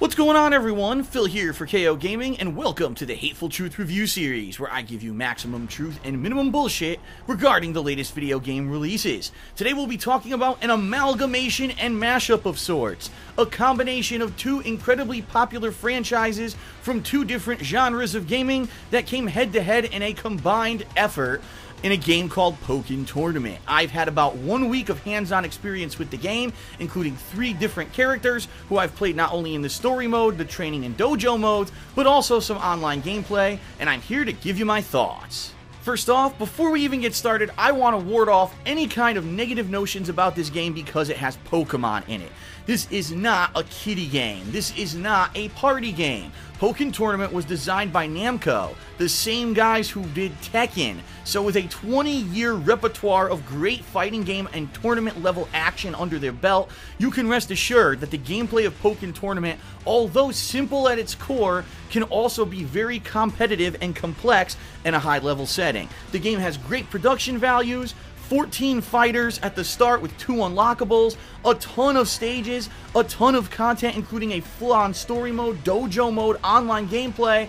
What's going on, everyone? Phil here for KO Gaming, and welcome to the Hateful Truth Review Series, where I give you maximum truth and minimum bullshit regarding the latest video game releases. Today we'll be talking about an amalgamation and mashup of sorts, a combination of two incredibly popular franchises from two different genres of gaming that came head-to-head in a combined effort in a game called Pokken Tournament. I've had about 1 week of hands-on experience with the game, including 3 different characters who I've played not only in the story mode, the training and dojo modes, but also some online gameplay, and I'm here to give you my thoughts. First off, before we even get started, I want to ward off any kind of negative notions about this game because it has Pokemon in it. This is not a kiddie game. This is not a party game. Pokken Tournament was designed by Namco, the same guys who did Tekken. So with a 20-year repertoire of great fighting game and tournament-level action under their belt, you can rest assured that the gameplay of Pokken Tournament, although simple at its core, can also be very competitive and complex in a high-level setting. The game has great production values, 14 fighters at the start with 2 unlockables, a ton of stages, a ton of content including a full-on story mode, dojo mode, online gameplay.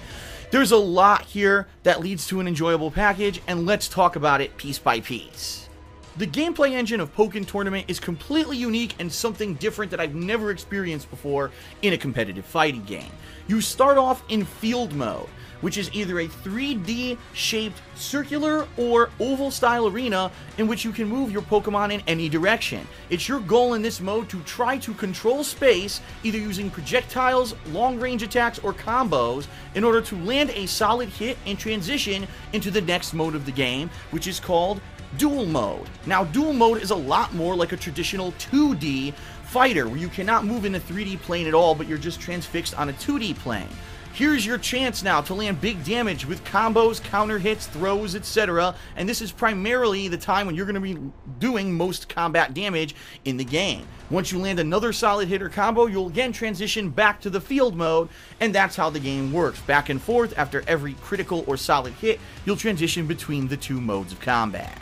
There's a lot here that leads to an enjoyable package, and let's talk about it piece by piece. The gameplay engine of Pokken Tournament is completely unique and something different that I've never experienced before in a competitive fighting game. You start off in field mode, which is either a 3D shaped circular or oval style arena in which you can move your Pokemon in any direction. It's your goal in this mode to try to control space, either using projectiles, long range attacks, or combos in order to land a solid hit and transition into the next mode of the game, which is called Duel Mode. Now, Duel Mode is a lot more like a traditional 2D fighter where you cannot move in a 3D plane at all, but you're just transfixed on a 2D plane. Here's your chance now to land big damage with combos, counter hits, throws, etc. And this is primarily the time when you're going to be doing most combat damage in the game. Once you land another solid hit or combo, you'll again transition back to the field mode, and that's how the game works. Back and forth, after every critical or solid hit, you'll transition between the 2 modes of combat.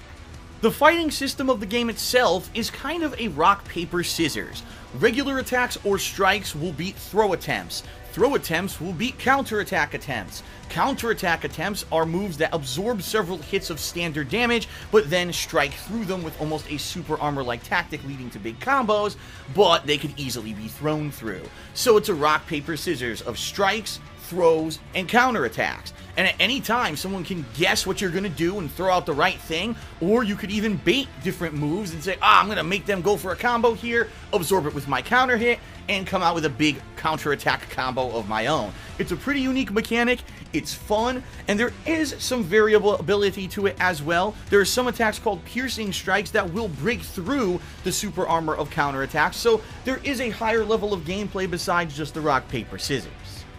The fighting system of the game itself is kind of a rock, paper, scissors. Regular attacks or strikes will beat throw attempts. Throw attempts will beat counterattack attempts. Counterattack attempts are moves that absorb several hits of standard damage, but then strike through them with almost a super armor-like tactic leading to big combos, but they could easily be thrown through. So it's a rock, paper, scissors of strikes, throws, and counterattacks. And at any time, someone can guess what you're going to do and throw out the right thing, or you could even bait different moves and say, I'm going to make them go for a combo here, absorb it with my counter hit, and come out with a big counterattack combo of my own. It's a pretty unique mechanic, it's fun, and there is some variability to it as well. There are some attacks called piercing strikes that will break through the super armor of counterattacks, so there is a higher level of gameplay besides just the rock, paper, scissors.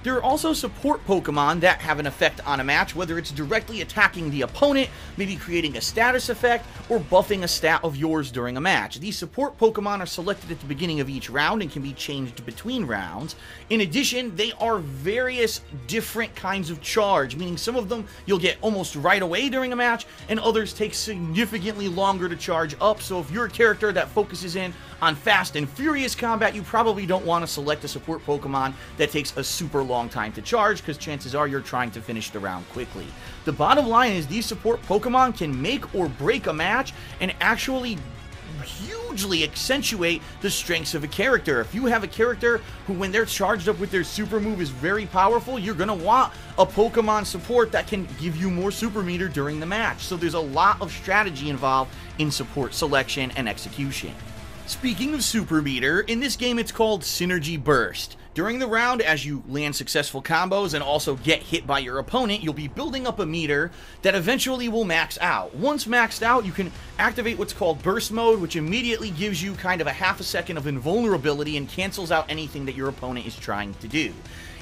There are also support Pokemon that have an effect on a match, whether it's directly attacking the opponent, maybe creating a status effect, or buffing a stat of yours during a match. These support Pokemon are selected at the beginning of each round and can be changed between rounds. In addition, they are various different kinds of charge, meaning some of them you'll get almost right away during a match, and others take significantly longer to charge up. So if you're a character that focuses in on fast and furious combat, you probably don't want to select a support Pokemon that takes a super long time to charge, because chances are you're trying to finish the round quickly. The bottom line is these support Pokemon can make or break a match and actually hugely accentuate the strengths of a character. If you have a character who, when they're charged up with their super move, is very powerful, you're going to want a Pokemon support that can give you more super meter during the match. So there's a lot of strategy involved in support selection and execution. Speaking of super meter, in this game it's called Synergy Burst. During the round, as you land successful combos and also get hit by your opponent, you'll be building up a meter that eventually will max out. Once maxed out, you can activate what's called Burst Mode, which immediately gives you kind of a half a second of invulnerability and cancels out anything that your opponent is trying to do.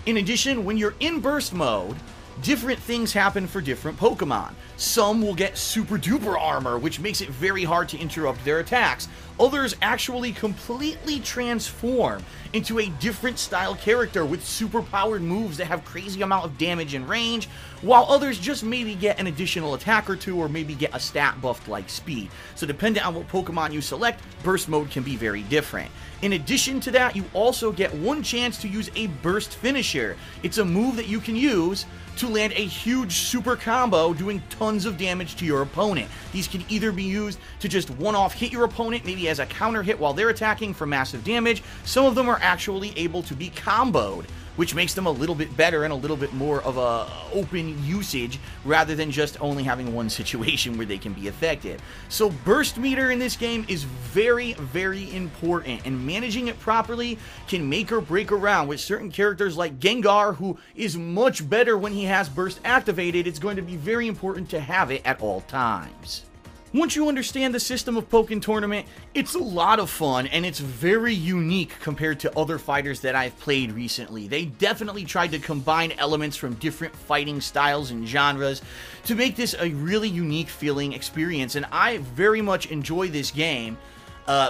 In addition, when you're in Burst Mode, different things happen for different Pokemon. Some will get super duper armor, which makes it very hard to interrupt their attacks. Others actually completely transform into a different style character with super powered moves that have crazy amount of damage and range, while others just maybe get an additional attack or two, or maybe get a stat buffed like speed. So depending on what Pokemon you select, burst mode can be very different. In addition to that, you also get one chance to use a burst finisher. It's a move that you can use to land a huge super combo doing tons of damage to your opponent. These can either be used to just one-off hit your opponent, maybe as a counter hit while they're attacking for massive damage. Some of them are actually able to be comboed, which makes them a little bit better and a little bit more of a open usage rather than just only having one situation where they can be effective. So burst meter in this game is very, very important, and managing it properly can make or break a round. With certain characters like Gengar, who is much better when he has burst activated, it's going to be very important to have it at all times. Once you understand the system of Pokken Tournament, it's a lot of fun, and it's very unique compared to other fighters that I've played recently. They definitely tried to combine elements from different fighting styles and genres to make this a really unique feeling experience, and I very much enjoy this game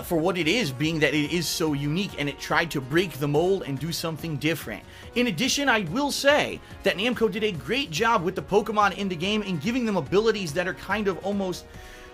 for what it is, being that it is so unique and it tried to break the mold and do something different. In addition, I will say that Namco did a great job with the Pokemon in the game and giving them abilities that are kind of almost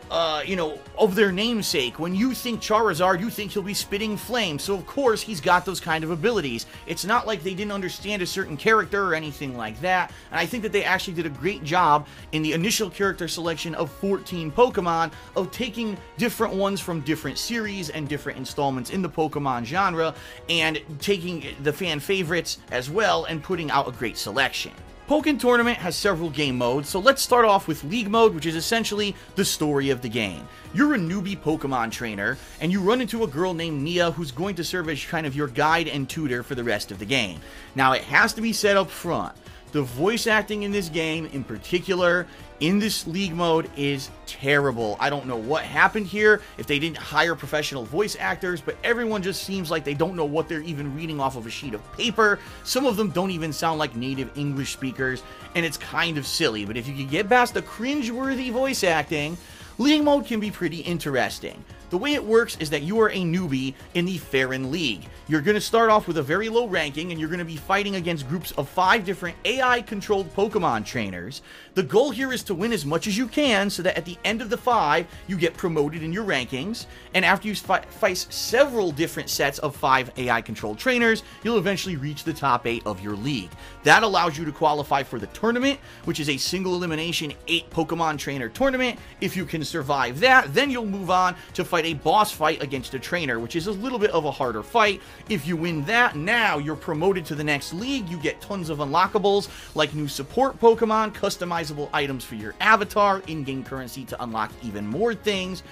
of their namesake. When you think Charizard, you think he'll be spitting flame, so of course he's got those kind of abilities. It's not like they didn't understand a certain character or anything like that, and I think that they actually did a great job in the initial character selection of 14 Pokemon of taking different ones from different series and different installments in the Pokemon genre and taking the fan favorites as well and putting out a great selection. Pokken Tournament has several game modes, so let's start off with League Mode, which is essentially the story of the game. You're a newbie Pokemon trainer, and you run into a girl named Nia who's going to serve as kind of your guide and tutor for the rest of the game. Now, it has to be said up front, the voice acting in this game, in particular, in this League Mode, is terrible. I don't know what happened here, if they didn't hire professional voice actors, but everyone just seems like they don't know what they're even reading off of a sheet of paper. Some of them don't even sound like native English speakers, and it's kind of silly. But if you can get past the cringe-worthy voice acting, League Mode can be pretty interesting. The way it works is that you are a newbie in the Farron League. You're going to start off with a very low ranking, and you're going to be fighting against groups of 5 different AI-controlled Pokemon trainers. The goal here is to win as much as you can, so that at the end of the 5, you get promoted in your rankings, and after you fight several different sets of 5 AI-controlled trainers, you'll eventually reach the top 8 of your league. That allows you to qualify for the tournament, which is a single elimination 8 Pokemon trainer tournament. If you can survive that, then you'll move on to fight a boss fight against a trainer, which is a little bit of a harder fight. If you win that, now you're promoted to the next league. You get tons of unlockables, like new support Pokemon, customizable items for your avatar, in-game currency to unlock even more things,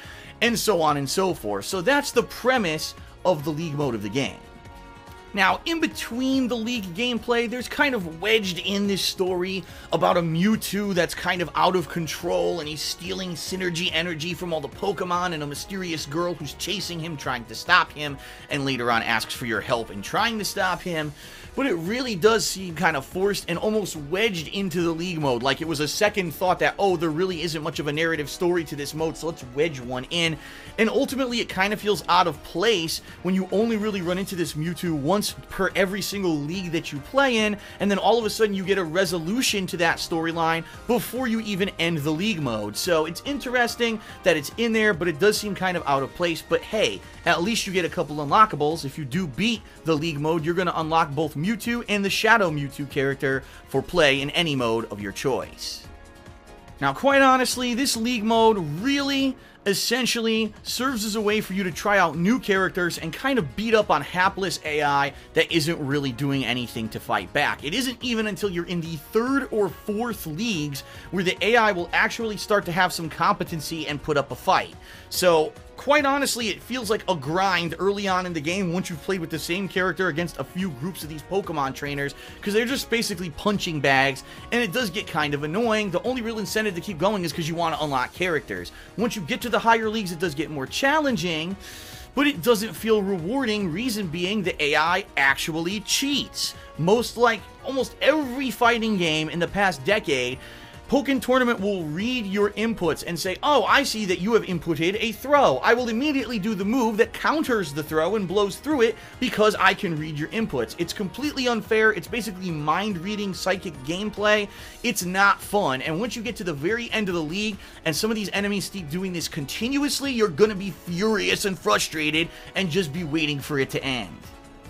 and so on and so forth. So that's the premise of the League Mode of the game. Now, in between the League gameplay, there's kind of wedged in this story about a Mewtwo that's kind of out of control, and he's stealing synergy energy from all the Pokemon, and a mysterious girl who's chasing him, trying to stop him, and later on asks for your help in trying to stop him. But it really does seem kind of forced and almost wedged into the League Mode, like it was a second thought that, oh, there really isn't much of a narrative story to this mode, so let's wedge one in. And ultimately, it kind of feels out of place when you only really run into this Mewtwo once per every single league that you play in, and then all of a sudden you get a resolution to that storyline before you even end the League Mode. So it's interesting that it's in there, but it does seem kind of out of place. But hey, at least you get a couple unlockables. If you do beat the League Mode, you're going to unlock both Mewtwo and the Shadow Mewtwo character for play in any mode of your choice. Now, quite honestly, this League Mode really essentially serves as a way for you to try out new characters and kind of beat up on hapless AI that isn't really doing anything to fight back. It isn't even until you're in the 3rd or 4th leagues where the AI will actually start to have some competency and put up a fight. So, quite honestly, it feels like a grind early on in the game once you've played with the same character against a few groups of these Pokemon trainers, because they're just basically punching bags, and it does get kind of annoying. The only real incentive to keep going is because you want to unlock characters. Once you get to the higher leagues, it does get more challenging, but it doesn't feel rewarding, reason being the AI actually cheats. Almost every fighting game in the past decade Pokken Tournament will read your inputs and say, oh, I see that you have inputted a throw. I will immediately do the move that counters the throw and blows through it because I can read your inputs. It's completely unfair. It's basically mind-reading psychic gameplay. It's not fun. And once you get to the very end of the league and some of these enemies keep doing this continuously, you're going to be furious and frustrated and just be waiting for it to end.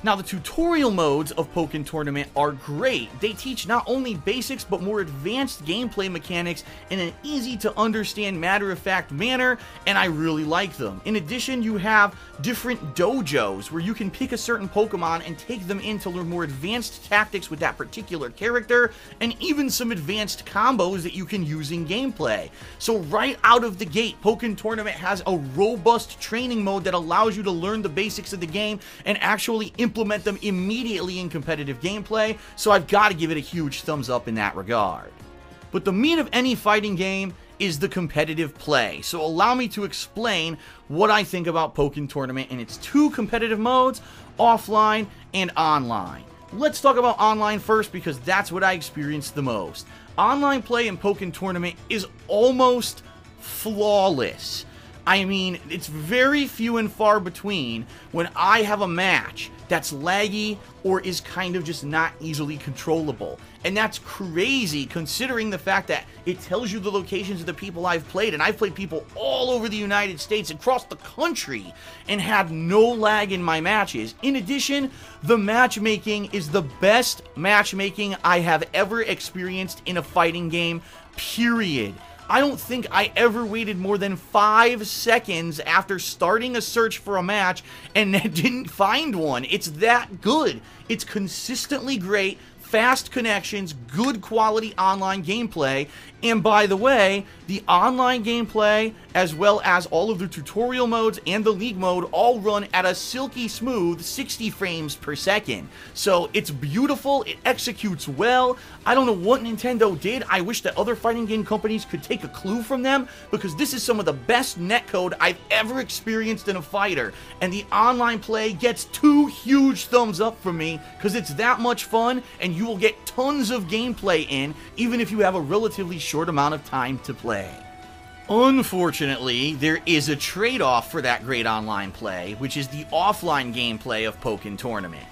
Now, the tutorial modes of Pokken Tournament are great. They teach not only basics, but more advanced gameplay mechanics in an easy-to-understand, matter-of-fact manner, and I really like them. In addition, you have different dojos where you can pick a certain Pokemon and take them in to learn more advanced tactics with that particular character, and even some advanced combos that you can use in gameplay. So right out of the gate, Pokken Tournament has a robust training mode that allows you to learn the basics of the game and actually implement them immediately in competitive gameplay, so I've got to give it a huge thumbs up in that regard. But the meat of any fighting game is the competitive play, so allow me to explain what I think about Pokken Tournament in its two competitive modes, offline and online. Let's talk about online first because that's what I experienced the most. Online play in Pokken Tournament is almost flawless. I mean, it's very few and far between when I have a match that's laggy or is kind of just not easily controllable. And that's crazy considering the fact that it tells you the locations of the people I've played, and I've played people all over the United States, across the country, and had no lag in my matches. In addition, the matchmaking is the best matchmaking I have ever experienced in a fighting game, period. I don't think I ever waited more than 5 seconds after starting a search for a match and didn't find one. It's that good. It's consistently great, fast connections, good quality online gameplay, and by the way, the online gameplay, as well as all of the tutorial modes and the league mode, all run at a silky smooth 60 frames per second. So it's beautiful, it executes well. I don't know what Nintendo did. I wish that other fighting game companies could take a clue from them, because this is some of the best netcode I've ever experienced in a fighter. And the online play gets 2 huge thumbs up from me, because it's that much fun, and you will get tons of gameplay in, even if you have a relatively short amount of time to play. Unfortunately, there is a trade-off for that great online play, which is the offline gameplay of Pokken Tournament.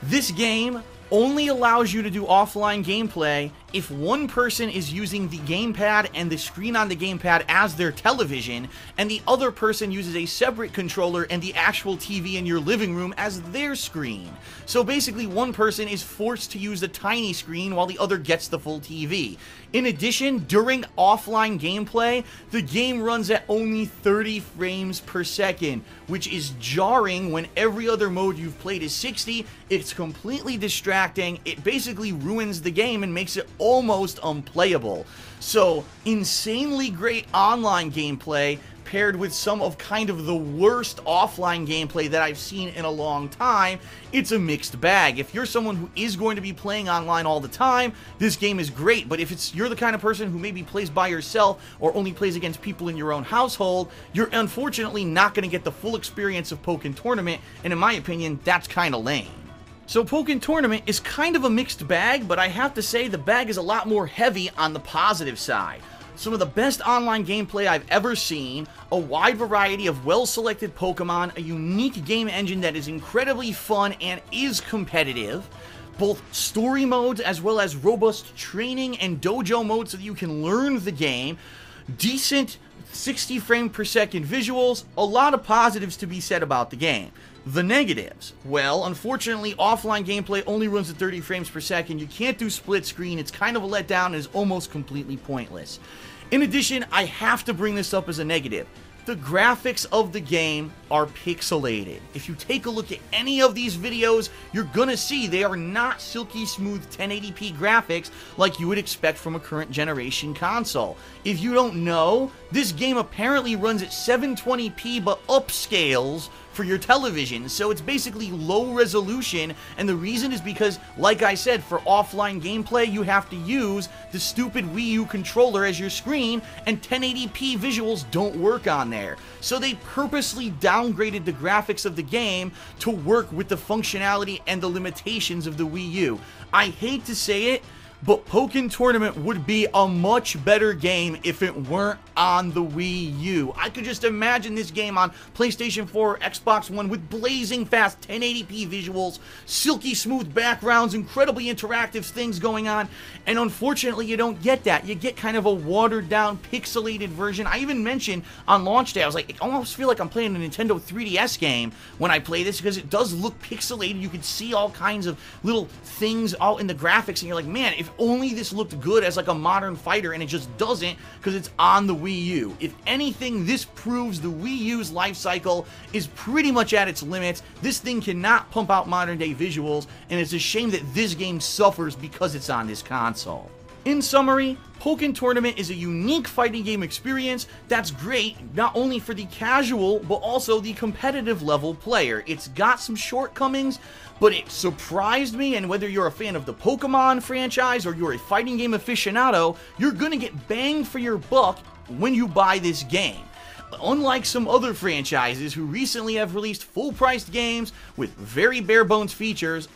This game only allows you to do offline gameplay if one person is using the gamepad and the screen on the gamepad as their television, and the other person uses a separate controller and the actual TV in your living room as their screen. So basically, one person is forced to use the tiny screen while the other gets the full TV. In addition, during offline gameplay, the game runs at only 30 frames per second, which is jarring when every other mode you've played is 60. It's completely distracting. It basically ruins the game and makes it almost unplayable. So, insanely great online gameplay paired with some of kind of the worst offline gameplay that I've seen in a long time. It's a mixed bag. If you're someone who is going to be playing online all the time, this game is great. But if you're the kind of person who maybe plays by yourself or only plays against people in your own household, you're unfortunately not going to get the full experience of Pokken Tournament, and in my opinion, that's kind of lame. So Pokken Tournament is kind of a mixed bag, but I have to say the bag is a lot more heavy on the positive side. Some of the best online gameplay I've ever seen, a wide variety of well-selected Pokemon, a unique game engine that is incredibly fun and is competitive, both story modes as well as robust training and dojo modes so that you can learn the game, decent 60 frame per second visuals, a lot of positives to be said about the game. The negatives, well, unfortunately, offline gameplay only runs at 30 frames per second. You can't do split screen. It's kind of a letdown and is almost completely pointless. In addition, I have to bring this up as a negative. The graphics of the game are pixelated. If you take a look at any of these videos, you're gonna see they are not silky smooth 1080p graphics like you would expect from a current generation console. If you don't know, this game apparently runs at 720p but upscales for your television, so it's basically low resolution, and the reason is because, like I said, for offline gameplay you have to use the stupid Wii U controller as your screen, and 1080p visuals don't work on there. So they purposely downgraded the graphics of the game to work with the functionality and the limitations of the Wii U. I hate to say it, but Pokken Tournament would be a much better game if it weren't on the Wii U. I could just imagine this game on PlayStation 4 or Xbox One with blazing fast 1080p visuals, silky smooth backgrounds, incredibly interactive things going on, and unfortunately you don't get that. You get kind of a watered down, pixelated version. I even mentioned on launch day, I was like, I almost feel like I'm playing a Nintendo 3DS game when I play this, because it does look pixelated. You can see all kinds of little things all in the graphics, and you're like, man, if only this looked good as like a modern fighter, and it just doesn't because it's on the Wii U. If anything, this proves the Wii U's life cycle is pretty much at its limits. This thing cannot pump out modern day visuals, and it's a shame that this game suffers because it's on this console. In summary, Pokken Tournament is a unique fighting game experience that's great not only for the casual but also the competitive level player. It's got some shortcomings, but it surprised me, and whether you're a fan of the Pokemon franchise or you're a fighting game aficionado, you're gonna get bang for your buck when you buy this game. Unlike some other franchises who recently have released full-priced games with very bare-bones features,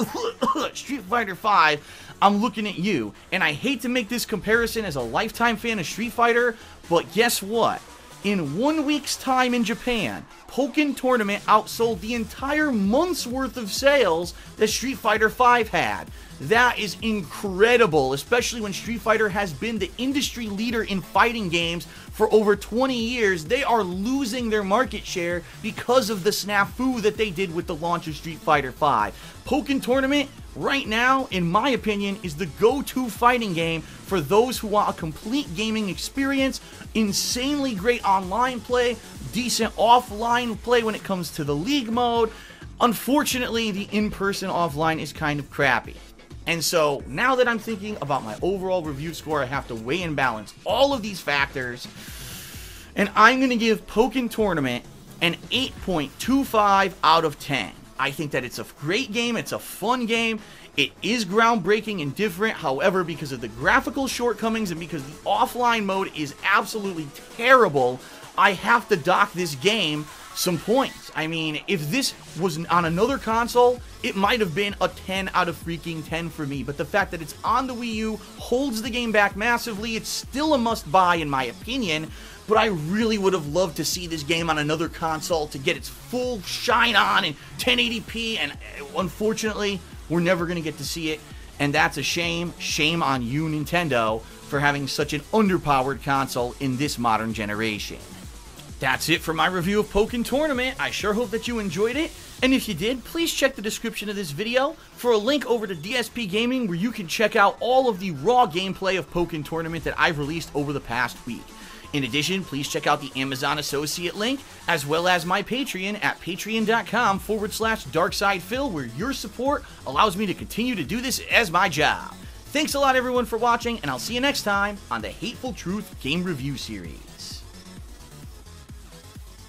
Street Fighter V, I'm looking at you, and I hate to make this comparison as a lifetime fan of Street Fighter, but guess what? In 1 week's time in Japan, Pokken Tournament outsold the entire month's worth of sales that Street Fighter V had. That is incredible, especially when Street Fighter has been the industry leader in fighting games for over 20 years. They are losing their market share because of the snafu that they did with the launch of Street Fighter V. Pokken Tournament, right now, in my opinion, is the go-to fighting game for those who want a complete gaming experience, insanely great online play, decent offline play when it comes to the league mode. Unfortunately, the in-person offline is kind of crappy. And so, now that I'm thinking about my overall review score, I have to weigh and balance all of these factors, and I'm going to give Pokken Tournament an 8.25 out of 10. I think that it's a great game, it's a fun game, it is groundbreaking and different. However, because of the graphical shortcomings and because the offline mode is absolutely terrible, I have to dock this game some points. I mean, if this was on another console, it might have been a 10 out of freaking 10 for me, but the fact that it's on the Wii U holds the game back massively. It's still a must-buy in my opinion, but I really would have loved to see this game on another console to get its full shine on in 1080p, and unfortunately, we're never going to get to see it, and that's a shame. Shame on you, Nintendo, for having such an underpowered console in this modern generation. That's it for my review of Pokken Tournament. I sure hope that you enjoyed it, and if you did, please check the description of this video for a link over to DSP Gaming where you can check out all of the raw gameplay of Pokken Tournament that I've released over the past week. In addition, please check out the Amazon Associate link, as well as my Patreon at patreon.com/DarksidePhil, where your support allows me to continue to do this as my job. Thanks a lot everyone for watching, and I'll see you next time on the Hateful Truth Game Review Series.